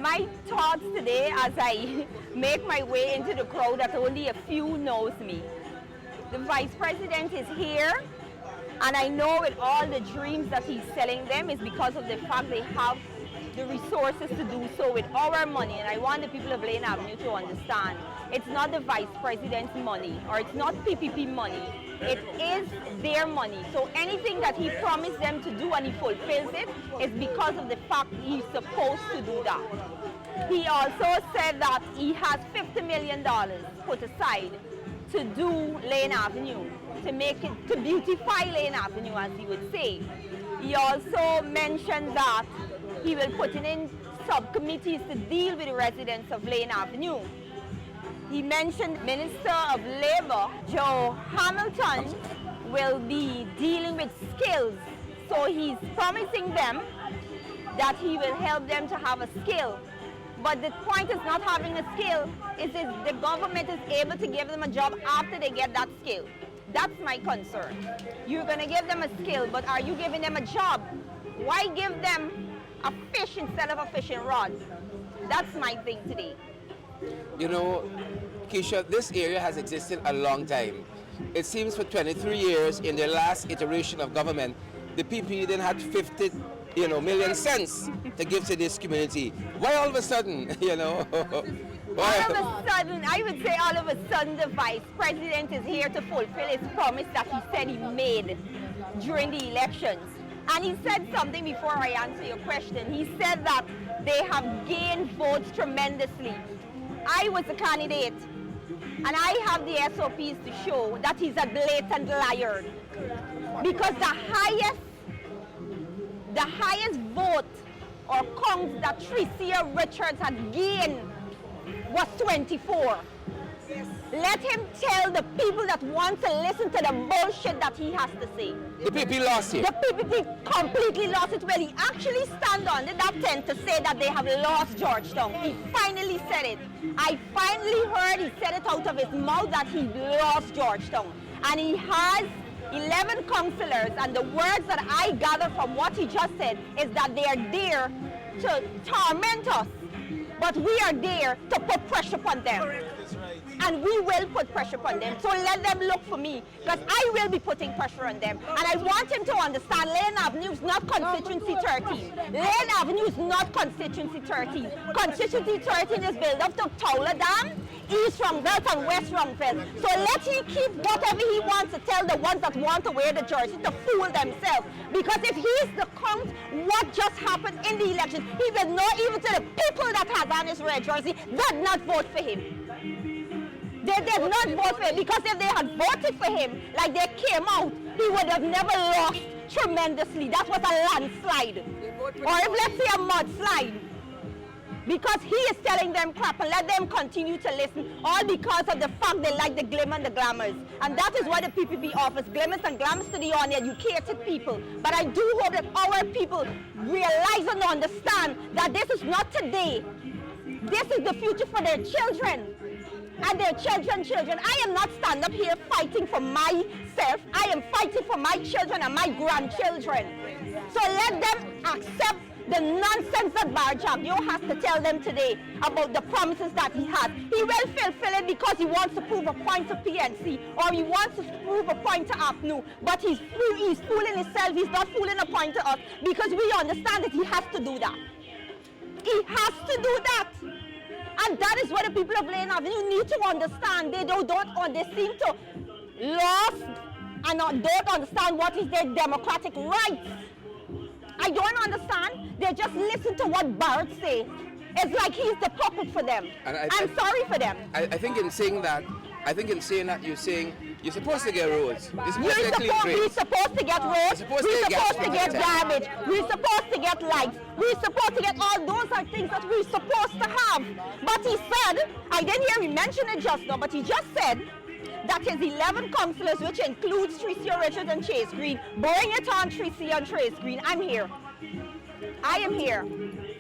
My thoughts today as I make my way into the crowd that only a few knows me. The Vice President is here, and I know with all the dreams that he's selling them is because of the fact they have the resources to do so with our money. And I want the people of Laing Avenue to understand it's not the Vice President's money or it's not PPP money. It is their money. So anything that he promised them to do and he fulfills it is because of the fact he's supposed to do that. He also said that he has $50 million put aside to do Laing Avenue, to make it, to beautify Laing Avenue, as he would say. He also mentioned that he will put in subcommittees to deal with the residents of Laing Avenue. He mentioned Minister of Labor, Joe Hamilton, will be dealing with skills. So he's promising them that he will help them to have a skill. But the point is not having a skill, is that the government is able to give them a job after they get that skill. That's my concern. You're going to give them a skill, but are you giving them a job? Why give them a fish instead of a fishing rod? That's my thing today. You know, Kesha, this area has existed a long time. It seems for 23 years in the last iteration of government, the PP then had 50 million cents to give to this community. Why all of a sudden, All of a sudden, I would say all of a sudden the Vice President is here to fulfill his promise that he said he made during the elections. And he said something before I answer your question. He said that they have gained votes tremendously. I was a candidate, and I have the SOPs to show that he's a blatant liar. Because the highest vote or counts that Tricia Richards had gained was 24. Let him tell the people that want to listen to the bullshit that he has to say. The PP lost it. The PPP completely lost it. Well, he actually stand on that tent to say that they have lost Georgetown. He finally said it. I finally heard he said it out of his mouth that he lost Georgetown. And he has 11 councillors, and the words that I gather from what he just said is that they are there to torment us. But we are there to put pressure upon them. And we will put pressure upon them. So let them look for me, because I will be putting pressure on them. And I want him to understand Laing Avenue is not constituency 13. Laing Avenue is not constituency 13. Constituency 13 is built up to Towler Dam, East Rungveld and West Rungveld. So let him keep whatever he wants to tell the ones that want to wear the jersey to fool themselves. Because if he's the count what just happened in the election, he will know even to the people that has on his red jersey did not vote for him. They did not vote for him, because if they had voted for him like they came out, he would have never lost tremendously. That was a landslide. Or if let's say a mudslide. Because he is telling them crap, and let them continue to listen, all because of the fact they like the glimmer and the glamours. And that is what the PPP offers, glimmers and glamours to the uneducated people. But I do hope that our people realize and understand that this is not today. This is the future for their children and their children. I am not standing up here fighting for myself. I am fighting for my children and my grandchildren. So let them accept the nonsense that Bharrat Jagdeo has to tell them today about the promises that he has. He will fulfill it because he wants to prove a point to PNC, or he wants to prove a point to APNU. But he's fooling himself. He's not fooling a point to us, because we understand that he has to do that. He has to do that. And that is what the people of Laing Avenue need to understand. They seem to lost and don't understand what is their democratic rights. I don't understand. They just listen to what Bharrat says. It's like he's the puppet for them. And I'm sorry for them. I think in saying that, you're saying you're supposed to get roads. We're supposed to get roads. We're supposed to get garbage. We're supposed to get lights. We're supposed to get all those are things that we're supposed to have. But he said, I didn't hear him mention it just now, but he just said that his 11 councillors, which includes Tricia Richards and Chase Green, bring it on Tricia and Chase Green. I'm here. I am here.